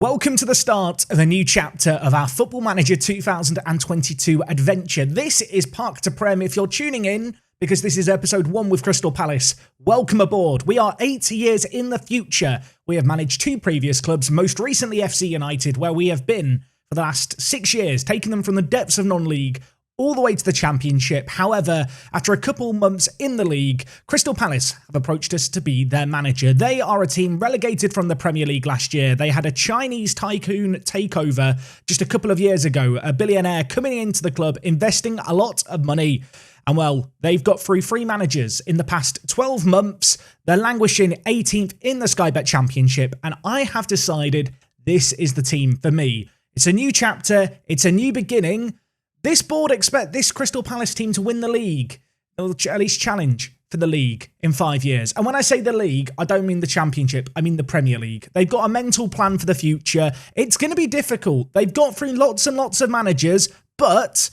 Welcome to the start of a new chapter of our Football Manager 2022 adventure. This is Park to Prem. If you're tuning in because this is episode 1 with Crystal Palace, welcome aboard. We are 8 years in the future. We have managed 2 previous clubs, most recently FC United, where we have been for the last 6 years, taking them from the depths of non-league all the way to the Championship. However, after a couple months in the league, Crystal Palace have approached us to be their manager. They are a team relegated from the Premier League last year. They had a Chinese tycoon takeover just a couple of years ago, a billionaire coming into the club, investing a lot of money. And well, they've got through 3 managers in the past 12 months. They're languishing 18th in the Sky Bet Championship, and I have decided this is the team for me. It's a new chapter, it's a new beginning. This board expect this Crystal Palace team to win the league, or at least challenge for the league in 5 years. And when I say the league, I don't mean the Championship, I mean the Premier League. They've got a mental plan for the future. It's going to be difficult. They've got through lots and lots of managers, but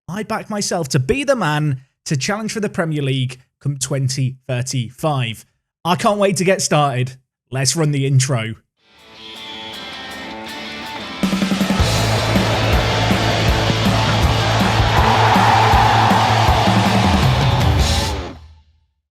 I back myself to be the man to challenge for the Premier League come 2035. I can't wait to get started. Let's run the intro.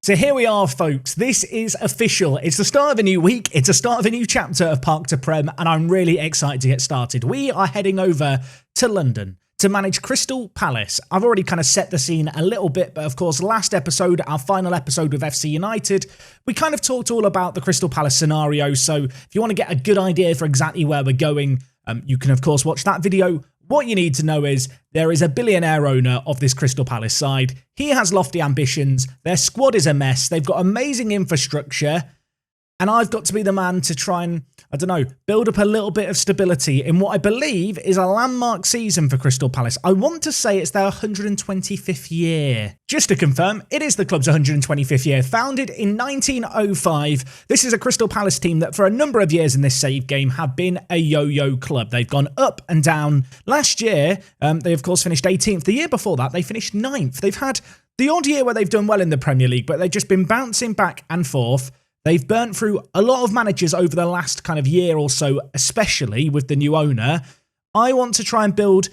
So here we are, folks. This is official. It's the start of a new week. It's the start of a new chapter of Park to Prem, and I'm really excited to get started. We are heading over to London to manage Crystal Palace. I've already kind of set the scene a little bit, but of course, last episode, our final episode with FC United, we kind of talked all about the Crystal Palace scenario. So if you want to get a good idea for exactly where we're going, you can, of course, watch that video. What you need to know is there is a billionaire owner of this Crystal Palace side. He has lofty ambitions. Their squad is a mess. They've got amazing infrastructure. And I've got to be the man to try and, build up a little bit of stability in what I believe is a landmark season for Crystal Palace. I want to say it's their 125th year. Just to confirm, it is the club's 125th year. Founded in 1905, this is a Crystal Palace team that for a number of years in this save game have been a yo-yo club. They've gone up and down. Last year, they of course finished 18th. The year before that, they finished 9th. They've had the odd year where they've done well in the Premier League, but they've just been bouncing back and forth. They've burnt through a lot of managers over the last kind of year or so, especially with the new owner. I want to try and build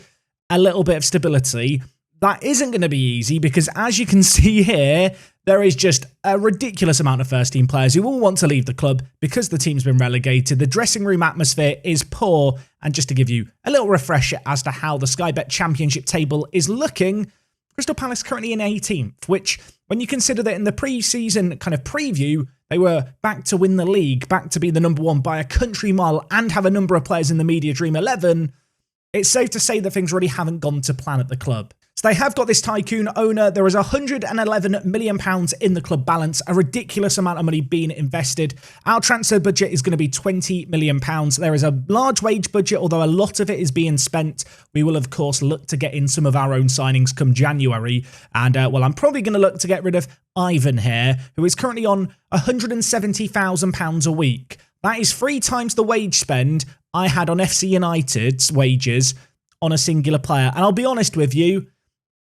a little bit of stability. That isn't going to be easy because, as you can see here, there is just a ridiculous amount of first-team players who all want to leave the club because the team's been relegated. The dressing room atmosphere is poor. And just to give you a little refresher as to how the Sky Bet Championship table is looking, Crystal Palace currently in 18th, which, when you consider that in the pre-season kind of preview, they were back to win the league, back to be the number 1 by a country mile and have a number of players in the Media Dream 11, it's safe to say that things really haven't gone to plan at the club. So they have got this tycoon owner. There is £111 million in the club balance, a ridiculous amount of money being invested. Our transfer budget is going to be £20 million. There is a large wage budget, although a lot of it is being spent. We will, of course, look to get in some of our own signings come January. And, I'm probably going to look to get rid of Ivan here, who is currently on £170,000 a week. That is 3 times the wage spend I had on FC United's wages on a singular player. And I'll be honest with you,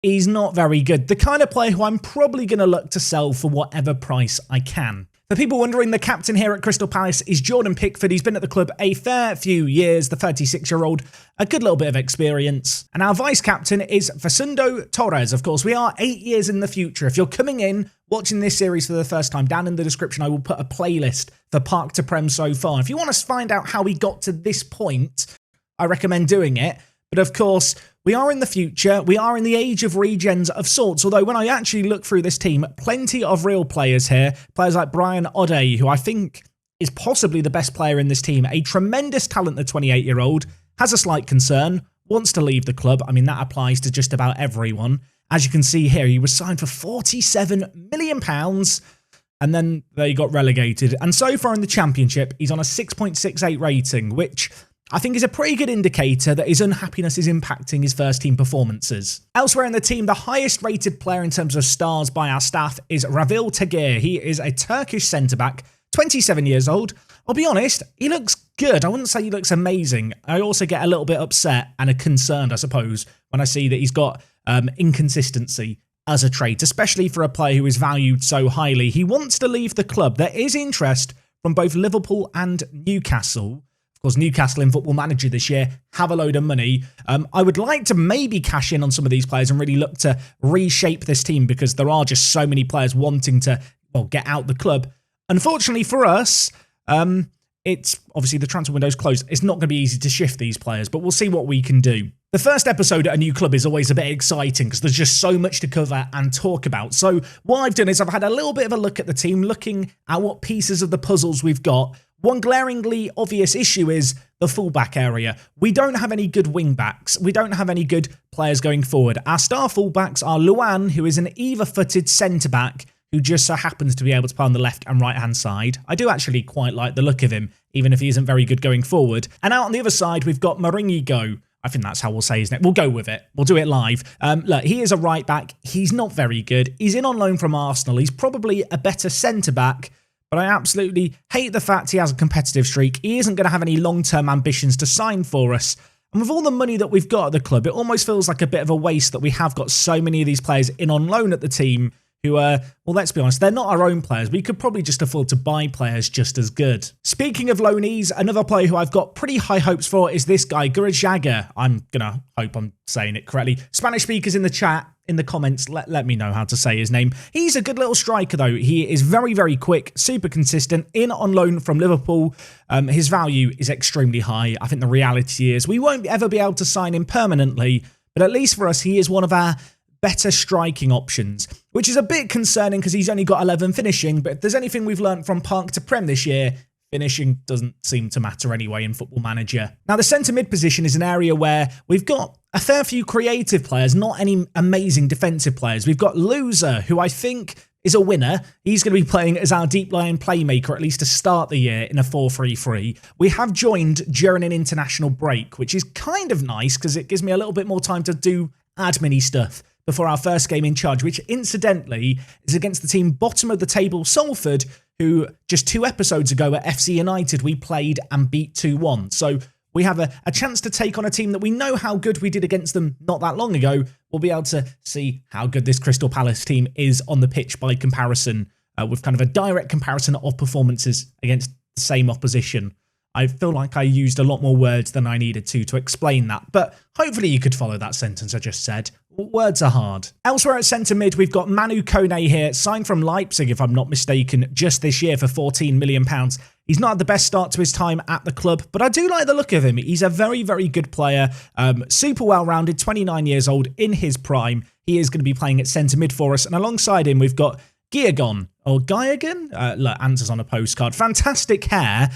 he's not very good. The kind of player who I'm probably going to look to sell for whatever price I can. For people wondering, the captain here at Crystal Palace is Jordan Pickford. He's been at the club a fair few years, the 36-year-old, a good little bit of experience. And our vice-captain is Facundo Torres. Of course, we are 8 years in the future. If you're coming in, watching this series for the first time, down in the description, I will put a playlist for Park to Prem so far. If you want to find out how we got to this point, I recommend doing it. But of course, we are in the future. We are in the age of regens of sorts. Although when I actually look through this team, plenty of real players here. Players like Brian O'Day, who I think is possibly the best player in this team. A tremendous talent, the 28-year-old. Has a slight concern. Wants to leave the club. I mean, that applies to just about everyone. As you can see here, he was signed for £47 million. And then they got relegated. And so far in the Championship, he's on a 6.68 rating, which I think is a pretty good indicator that his unhappiness is impacting his first-team performances. Elsewhere in the team, the highest-rated player in terms of stars by our staff is Ravil Taguere. He is a Turkish centre-back, 27 years old. I'll be honest, he looks good. I wouldn't say he looks amazing. I also get a little bit upset and concerned, I suppose, when I see that he's got inconsistency as a trait, especially for a player who is valued so highly. He wants to leave the club. There is interest from both Liverpool and Newcastle Of course, Newcastle in Football Manager this year have a load of money. I would like to maybe cash in on some of these players and really look to reshape this team because there are just so many players wanting to, well, get out the club. Unfortunately for us, it's obviously the transfer window's closed. It's not going to be easy to shift these players, but we'll see what we can do. The first episode at a new club is always a bit exciting because there's just so much to cover and talk about. So what I've done is I've had a little bit of a look at the team, looking at what pieces of the puzzles we've got. One glaringly obvious issue is the fullback area. We don't have any good wing-backs. We don't have any good players going forward. Our star fullbacks are Luan, who is an either-footed centre-back who just so happens to be able to play on the left and right-hand side. I do actually quite like the look of him, even if he isn't very good going forward. And out on the other side, we've got Maringigo. I think that's how we'll say his name. We'll go with it. We'll do it live. Look, he is a right-back. He's not very good. He's in on loan from Arsenal. He's probably a better centre-back, but I absolutely hate the fact he has a competitive streak. He isn't going to have any long-term ambitions to sign for us. And with all the money that we've got at the club, it almost feels like a bit of a waste that we have got so many of these players in on loan at the team who well, let's be honest, they're not our own players. We could probably just afford to buy players just as good. Speaking of loanees, another player who I've got pretty high hopes for is this guy, Gareth Keene. I'm going to hope I'm saying it correctly. Spanish speakers in the chat, in the comments, let me know how to say his name. He's a good little striker, though. He is very, very quick, super consistent, in on loan from Liverpool. His value is extremely high. I think the reality is we won't ever be able to sign him permanently, but at least for us, he is one of our better striking options, which is a bit concerning because he's only got 11 finishing, but if there's anything we've learned from Park to Prem this year, finishing doesn't seem to matter anyway in Football Manager. Now, the centre mid position is an area where we've got a fair few creative players, not any amazing defensive players. We've got Loser, who I think is a winner. He's going to be playing as our deep line playmaker, at least to start the year, in a 4-3-3. We have joined during an international break, which is kind of nice because it gives me a little bit more time to do admin-y stuff before our first game in charge, which incidentally is against the team bottom of the table, Salford, who just 2 episodes ago at FC United we played and beat 2-1. So we have a chance to take on a team that we know how good we did against them not that long ago. We'll be able to see how good this Crystal Palace team is on the pitch by comparison, with kind of a direct comparison of performances against the same opposition. I feel like I used a lot more words than I needed to explain that, but hopefully you could follow that sentence I just said. Words are hard. Elsewhere at centre mid, we've got Manu Kone here, signed from Leipzig, if I'm not mistaken, just this year for £14 million. He's not had the best start to his time at the club, but I do like the look of him. He's a very, very good player, super well-rounded, 29 years old, in his prime. He is going to be playing at centre mid for us, and alongside him, we've got Giagon, or Giagon? Look, answers on a postcard. Fantastic hair.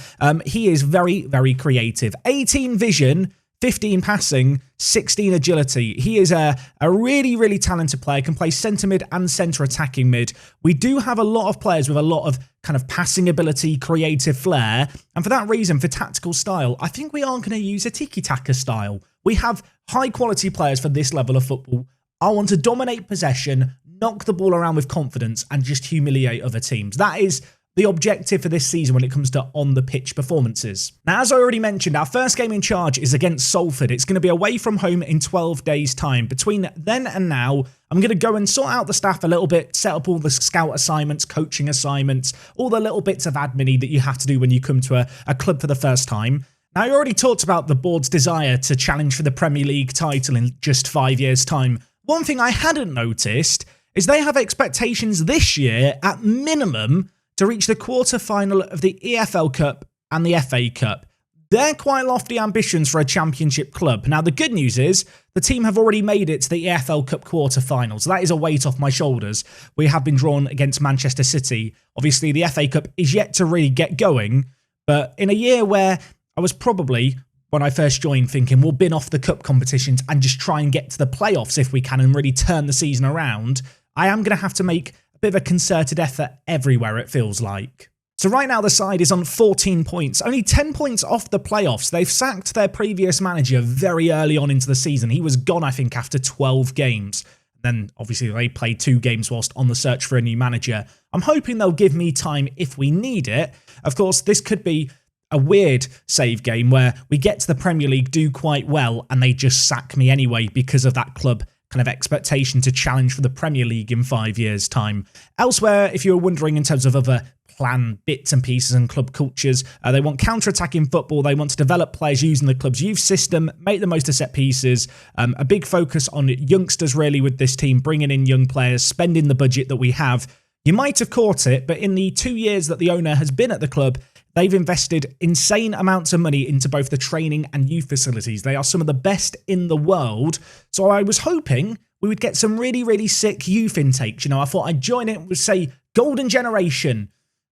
He is very, very creative. 18 vision, 15 passing, 16 agility. He is a really, really talented player, can play centre mid and centre attacking mid. We do have a lot of players with a lot of kind of passing ability, creative flair, and for that reason, for tactical style, I think we are going to use a tiki-taka style. We have high-quality players for this level of football. I want to dominate possession, knock the ball around with confidence, and just humiliate other teams. That is the objective for this season when it comes to on-the-pitch performances. Now, as I already mentioned, our first game in charge is against Salford. It's going to be away from home in 12 days' time. Between then and now, I'm going to go and sort out the staff a little bit, set up all the scout assignments, coaching assignments, all the little bits of admin that you have to do when you come to a club for the first time. Now, I already talked about the board's desire to challenge for the Premier League title in just 5 years' time. One thing I hadn't noticed is they have expectations this year, at minimum, to reach the quarter-final of the EFL Cup and the FA Cup. They're quite lofty ambitions for a championship club. Now, the good news is the team have already made it to the EFL Cup Quarter-Finals. That is a weight off my shoulders. We have been drawn against Manchester City. Obviously, the FA Cup is yet to really get going, but in a year where I was probably, when I first joined, thinking we'll bin off the cup competitions and just try and get to the playoffs if we can and really turn the season around, I am going to have to make bit of a concerted effort everywhere, it feels like. So right now the side is on 14 points, only 10 points off the playoffs. They've sacked their previous manager very early on into the season. He was gone, I think, after 12 games. Then obviously they played 2 games whilst on the search for a new manager. I'm hoping they'll give me time if we need it. Of course, this could be a weird save game where we get to the Premier League, do quite well, and they just sack me anyway because of that club kind of expectation to challenge for the Premier League in 5 years' time. Elsewhere, if you're wondering in terms of other plan bits and pieces and club cultures. They want counter-attacking football. They want to develop players using the club's youth system, make the most of set pieces. A big focus on youngsters really with this team, bringing in young players, spending the budget that we have. You might have caught it, but in the 2 years that the owner has been at the club, they've invested insane amounts of money into both the training and youth facilities. They are some of the best in the world. So I was hoping we would get some really, really sick youth intakes. I thought I'd join it with, say, Golden Generation.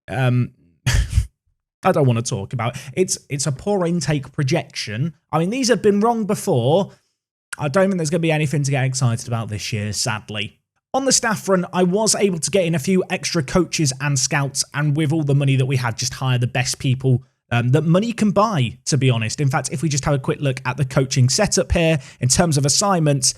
I don't want to talk about it. It's a poor intake projection. I mean, these have been wrong before. I don't think there's going to be anything to get excited about this year, sadly. On the staff front, I was able to get in a few extra coaches and scouts, and with all the money that we had, just hire the best people that money can buy, to be honest. In fact, if we just have a quick look at the coaching setup here, in terms of assignments,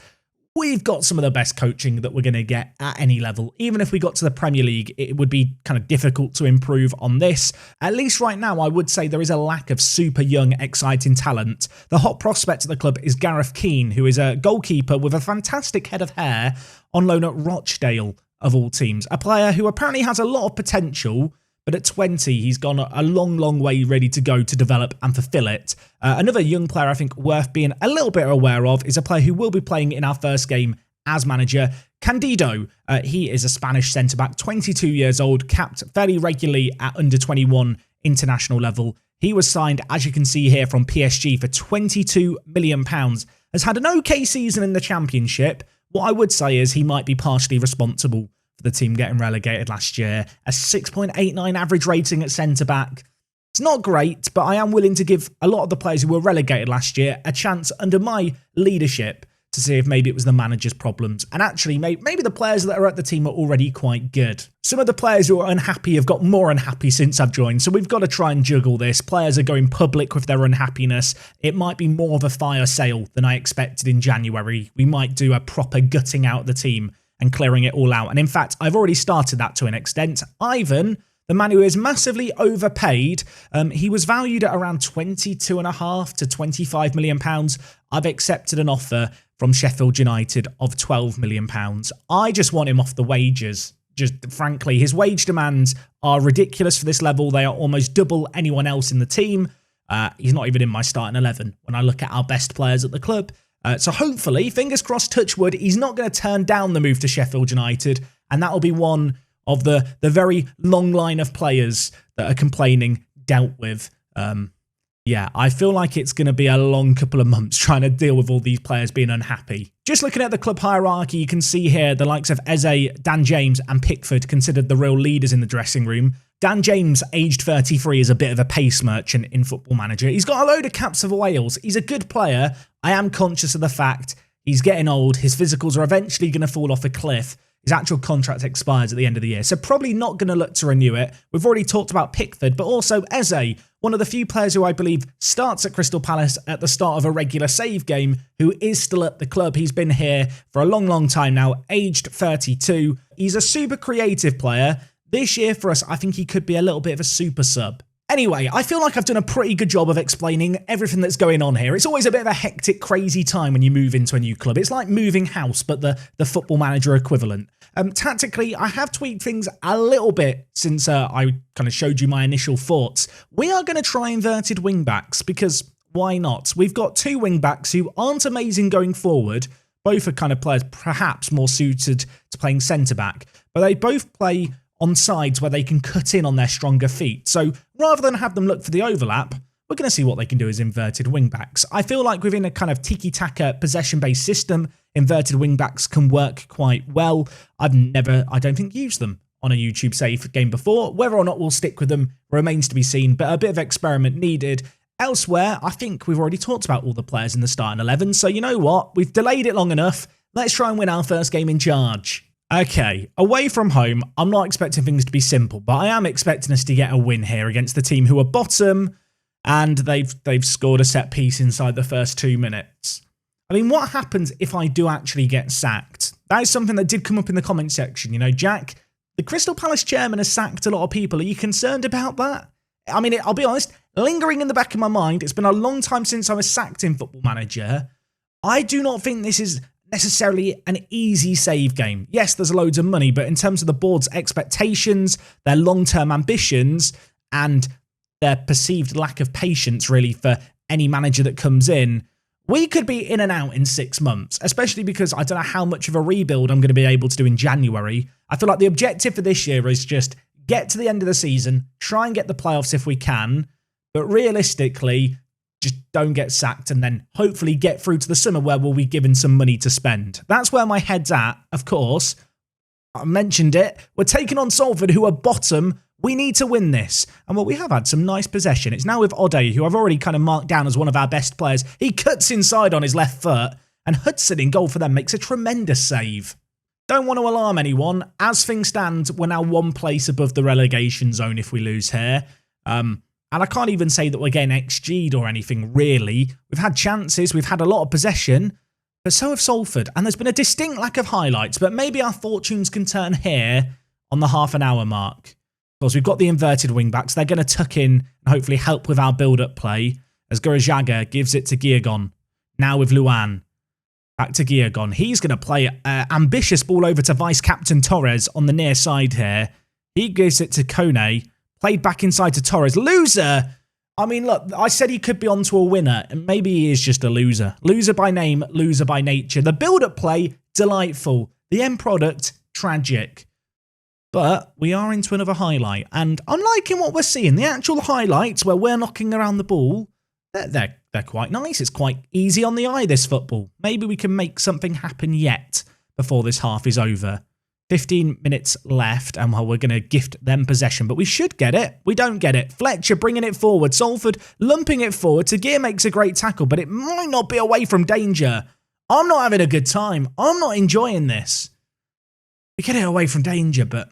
we've got some of the best coaching that we're going to get at any level. Even if we got to the Premier League, it would be kind of difficult to improve on this. At least right now, I would say there is a lack of super young, exciting talent. The hot prospect at the club is Gareth Keene, who is a goalkeeper with a fantastic head of hair on loan at Rochdale, of all teams. A player who apparently has a lot of potential, but at 20, he's gone a long, long way ready to go to develop and fulfill it. Another young player I think worth being a little bit aware of is a player who will be playing in our first game as manager, Candido. He is a Spanish centre-back, 22 years old, capped fairly regularly at under-21 international level. He was signed, as you can see here, from PSG for £22 million. Has had an okay season in the Championship. What I would say is he might be partially responsible for the team getting relegated last year. A 6.89 average rating at centre-back. It's not great, but I am willing to give a lot of the players who were relegated last year a chance under my leadership to see if maybe it was the manager's problems. And actually, maybe the players that are at the team are already quite good. Some of the players who are unhappy have got more unhappy since I've joined, so we've got to try and juggle this. Players are going public with their unhappiness. It might be more of a fire sale than I expected in January. We might do a proper gutting out of the team and clearing it all out. And in fact, I've already started that to an extent. Ivan, the man who is massively overpaid, he was valued at around £22.5 to £25 million. I've accepted an offer from Sheffield United of £12 million. I just want him off the wages. Just frankly, his wage demands are ridiculous for this level. They are almost double anyone else in the team. He's not even in my starting 11 when I look at our best players at the club. So hopefully, fingers crossed, touch wood, he's not going to turn down the move to Sheffield United. And that will be one of the very long line of players that are complaining dealt with. Yeah, I feel like it's going to be a long couple of months trying to deal with all these players being unhappy. Just looking at the club hierarchy, you can see here the likes of Eze, Dan James and Pickford considered the real leaders in the dressing room. Dan James, aged 33, is a bit of a pace merchant in Football Manager. He's got a load of caps for Wales. He's a good player. I am conscious of the fact he's getting old. His physicals are eventually going to fall off a cliff. His actual contract expires at the end of the year, so probably not going to look to renew it. We've already talked about Pickford, but also Eze, one of the few players who I believe starts at Crystal Palace at the start of a regular save game, who is still at the club. He's been here for a long, long time now, aged 32. He's a super creative player. This year for us, I think he could be a little bit of a super sub. Anyway, I feel like I've done a pretty good job of explaining everything that's going on here. It's always a bit of a hectic, crazy time when you move into a new club. It's like moving house, but the Football Manager equivalent. Tactically, I have tweaked things a little bit since I kind of showed you my initial thoughts. We are going to try inverted wingbacks because why not? We've got two wingbacks who aren't amazing going forward. Both are kind of players perhaps more suited to playing centre-back, but they both play on sides where they can cut in on their stronger feet. So rather than have them look for the overlap, we're going to see what they can do as inverted wingbacks. I feel like within a kind of tiki-taka possession-based system, inverted wingbacks can work quite well. I don't think, used them on a YouTube save game before. Whether or not we'll stick with them remains to be seen, but a bit of experiment needed. Elsewhere, I think we've already talked about all the players in the starting 11, so you know what? We've delayed it long enough. Let's try and win our first game in charge. Okay, away from home, I'm not expecting things to be simple, but I am expecting us to get a win here against the team who are bottom, and they've scored a set piece inside the first 2 minutes. I mean, what happens if I do actually get sacked? That is something that did come up in the comment section. You know, Jack, the Crystal Palace chairman has sacked a lot of people. Are you concerned about that? I mean, I'll be honest, lingering in the back of my mind, it's been a long time since I was sacked in Football Manager. I do not think this is necessarily an easy save game. Yes, there's loads of money, but in terms of the board's expectations, their long-term ambitions, and their perceived lack of patience, really, for any manager that comes in, we could be in and out in 6 months, especially because I don't know how much of a rebuild I'm going to be able to do in January. I feel like the objective for this year is just get to the end of the season, try and get the playoffs if we can, but realistically, just don't get sacked and then hopefully get through to the summer where we'll be given some money to spend. That's where my head's at, of course. I mentioned it. We're taking on Salford, who are bottom. We need to win this. And well, we have had some nice possession. It's now with Ode, who I've already kind of marked down as one of our best players. He cuts inside on his left foot, and Hudson in goal for them makes a tremendous save. Don't want to alarm anyone. As things stand, we're now 1 place above the relegation zone if we lose here. And I can't even say that we're getting XG'd or anything, really. We've had chances, we've had a lot of possession, but so have Salford. And there's been a distinct lack of highlights, but maybe our fortunes can turn here on the half-an-hour mark. Of course, we've got the inverted wing-backs. They're going to tuck in and hopefully help with our build-up play as Garajaga gives it to Guillogon. Now with Luan. Back to Guillogon. He's going to play ambitious ball over to Vice-Captain Torres on the near side here. He gives it to Kone. Played back inside to Torres. Loser! I mean, look, I said he could be onto a winner, and maybe he is just a loser. Loser by name, loser by nature. The build-up play, delightful. The end product, tragic. But we are into another highlight, and I'm liking what we're seeing. The actual highlights where we're knocking around the ball, they're quite nice. It's quite easy on the eye, this football. Maybe we can make something happen yet before this half is over. 15 minutes left, and well, we're going to gift them possession, but we should get it. We don't get it. Fletcher bringing it forward. Salford lumping it forward. Taguere makes a great tackle, but it might not be away from danger. I'm not having a good time. I'm not enjoying this. We get it away from danger, but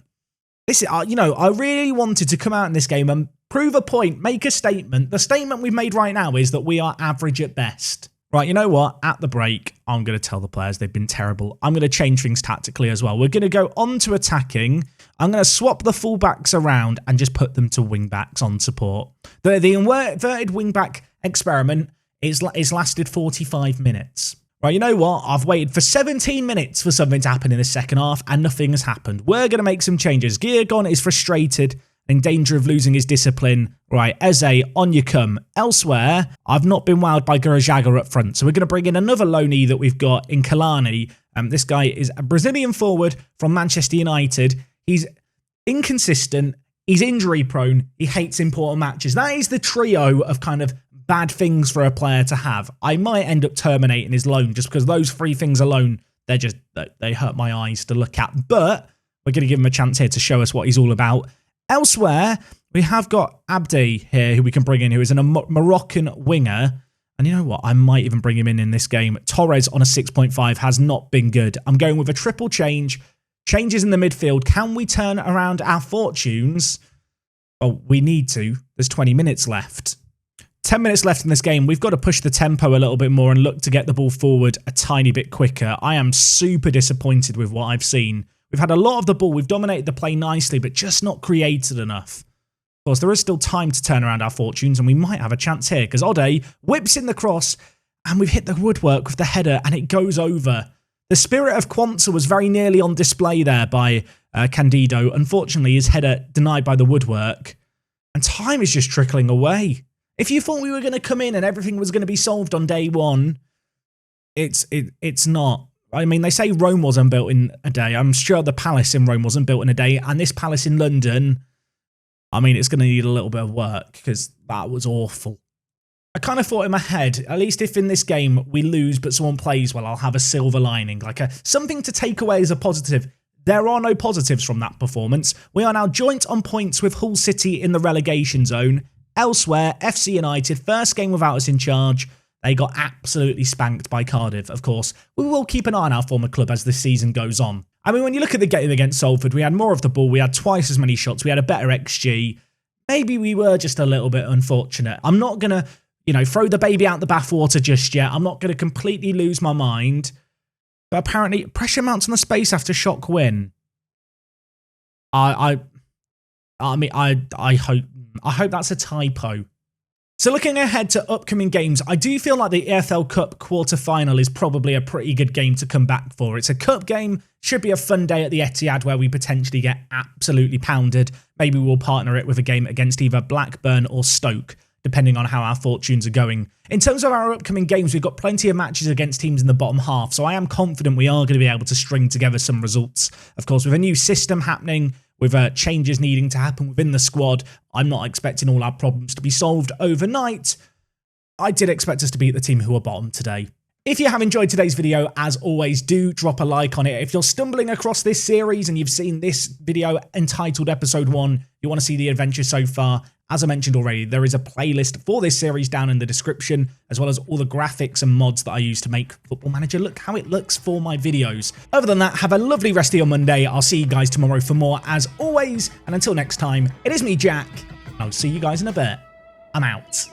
this is, you know, I really wanted to come out in this game and prove a point, make a statement. The statement we've made right now is that we are average at best. Right, you know what? At the break, I'm going to tell the players they've been terrible. I'm going to change things tactically as well. We're going to go on to attacking. I'm going to swap the fullbacks around and just put them to wingbacks on support. The inverted wingback experiment is lasted 45 minutes. Right, you know what? I've waited for 17 minutes for something to happen in the second half, and nothing has happened. We're going to make some changes. Guillogon is frustrated, in danger of losing his discipline. Right, Eze, on you come. Elsewhere, I've not been wowed by Garajaga up front, so we're going to bring in another loanee that we've got in Kalani. This guy is a Brazilian forward from Manchester United. He's inconsistent, he's injury prone, he hates important matches. That is the trio of kind of bad things for a player to have. I might end up terminating his loan just because those 3 things alone, they hurt my eyes to look at. But we're going to give him a chance here to show us what he's all about. Elsewhere, we have got Abdi here, who we can bring in, who is a Moroccan winger. And you know what? I might even bring him in this game. Torres on a 6.5 has not been good. I'm going with a triple change. Changes in the midfield. Can we turn around our fortunes? Well, we need to. There's 20 minutes left. 10 minutes left in this game. We've got to push the tempo a little bit more and look to get the ball forward a tiny bit quicker. I am super disappointed with what I've seen. We've had a lot of the ball. We've dominated the play nicely, but just not created enough. Of course, there is still time to turn around our fortunes, and we might have a chance here because Ode whips in the cross, and we've hit the woodwork with the header, and it goes over. The spirit of Quanta was very nearly on display there by Candido. Unfortunately, his header denied by the woodwork, and time is just trickling away. If you thought we were going to come in and everything was going to be solved on day one, it's not. I mean, they say Rome wasn't built in a day. I'm sure the palace in Rome wasn't built in a day. And this palace in London, I mean, it's going to need a little bit of work because that was awful. I kind of thought in my head, at least if in this game we lose but someone plays well, I'll have a silver lining, like something to take away as a positive. There are no positives from that performance. We are now joint on points with Hull City in the relegation zone. Elsewhere, FC United, first game without us in charge. They got absolutely spanked by Cardiff, of course. We will keep an eye on our former club as the season goes on. I mean, when you look at the game against Salford, we had more of the ball, we had twice as many shots, we had a better XG. Maybe we were just a little bit unfortunate. I'm not going to, throw the baby out the bathwater just yet. I'm not going to completely lose my mind. But apparently, pressure mounts on the space after shock win. I hope that's a typo. So looking ahead to upcoming games, I do feel like the EFL Cup Quarter-Final is probably a pretty good game to come back for. It's a cup game, should be a fun day at the Etihad where we potentially get absolutely pounded. Maybe we'll partner it with a game against either Blackburn or Stoke, depending on how our fortunes are going. In terms of our upcoming games, we've got plenty of matches against teams in the bottom half, so I am confident we are going to be able to string together some results. Of course, with a new system happening, with changes needing to happen within the squad, I'm not expecting all our problems to be solved overnight. I did expect us to beat the team who are bottom today. If you have enjoyed today's video, as always, do drop a like on it. If you're stumbling across this series and you've seen this video entitled Episode 1, you want to see the adventure so far, as I mentioned already, there is a playlist for this series down in the description, as well as all the graphics and mods that I use to make Football Manager look how it looks for my videos. Other than that, have a lovely rest of your Monday. I'll see you guys tomorrow for more, as always. And until next time, it is me, Jack, and I'll see you guys in a bit. I'm out.